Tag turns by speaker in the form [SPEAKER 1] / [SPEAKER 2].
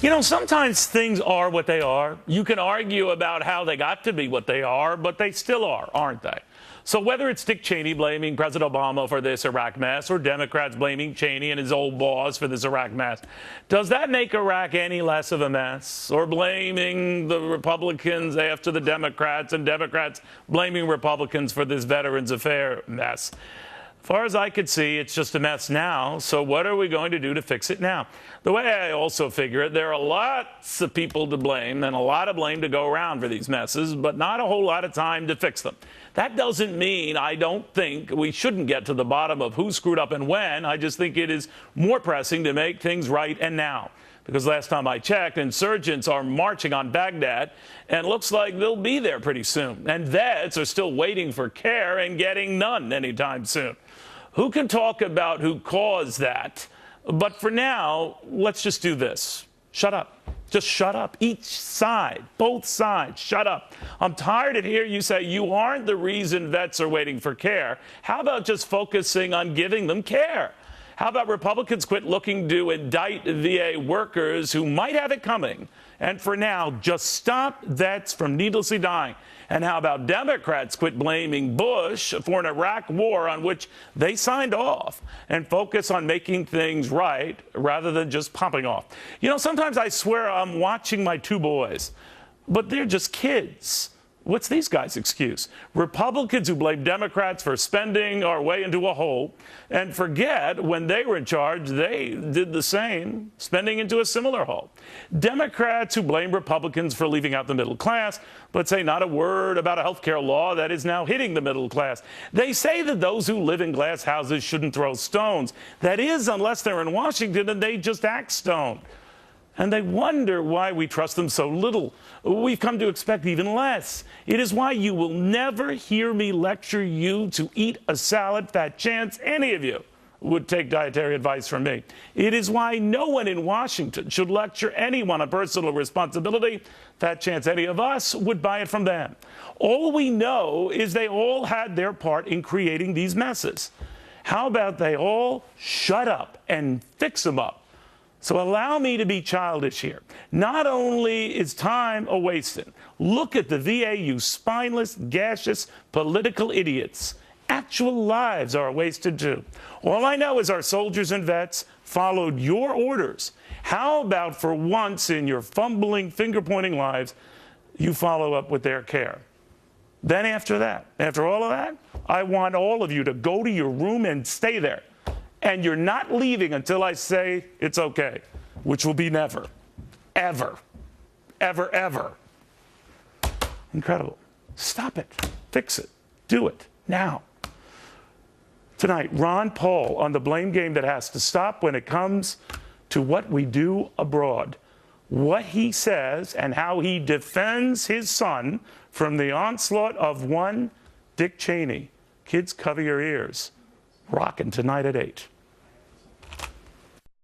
[SPEAKER 1] You know, sometimes things are what they are. You can argue about how they got to be what they are, but they still are, aren't they? So whether it's Dick Cheney blaming President Obama for this Iraq mess or Democrats blaming Cheney and his old boss for this Iraq mess, does that make Iraq any less of a mess? Or blaming the Republicans after the Democrats and Democrats blaming Republicans for this Veterans Affairs mess? As far as I could see, it's just a mess now, so what are we going to do to fix it now? The way I also figure it, there are lots of people to blame and a lot of blame to go around for these messes, but not a whole lot of time to fix them. That doesn't mean I don't think we shouldn't get to the bottom of who screwed up and when. I just think it is more pressing to make things right and now. Because last time I checked, insurgents are marching on Baghdad, and it looks like they'll be there pretty soon. And vets are still waiting for care and getting none anytime soon. Who can talk about who caused that? But for now, let's just do this. Shut up. Just shut up. Each side, both sides, shut up. I'm tired of hearing you say you aren't the reason vets are waiting for care. How about just focusing on giving them care? How about Republicans quit looking to indict VA workers who might have it coming? And for now, just stop vets from needlessly dying. And how about Democrats quit blaming Bush for an Iraq war on which they signed off and focus on making things right rather than just popping off? You know, sometimes I swear I'm watching my two boys, but they're just kids. What's these guys' excuse? Republicans who blame Democrats for spending our way into a hole and forget when they were in charge, they did the same, spending into a similar hole. Democrats who blame Republicans for leaving out the middle class, but say not a word about a health care law that is now hitting the middle class. They say that those who live in glass houses shouldn't throw stones. That is, unless they're in Washington and they just act stoned. And they wonder why we trust them so little. We've come to expect even less. It is why you will never hear me lecture you to eat a salad. Fat chance any of you would take dietary advice from me. It is why no one in Washington should lecture anyone on personal responsibility. Fat chance any of us would buy it from them. All we know is they all had their part in creating these messes. How about they all shut up and fix them up? So allow me to be childish here. Not only is time a wasted, look at the VA, you spineless, gaseous, political idiots. Actual lives are wasted too. All I know is our soldiers and vets followed your orders. How about for once in your fumbling, finger-pointing lives, you follow up with their care? Then after that, after all of that, I want all of you to go to your room and stay there. And you're not leaving until I say it's okay, which will be never, ever, ever, ever. Incredible. Stop it. Fix it. Do it now. Tonight, Ron Paul on the blame game that has to stop when it comes to what we do abroad. What he says and how he defends his son from the onslaught of one Dick Cheney. Kids, cover your ears. Rockin' tonight at 8.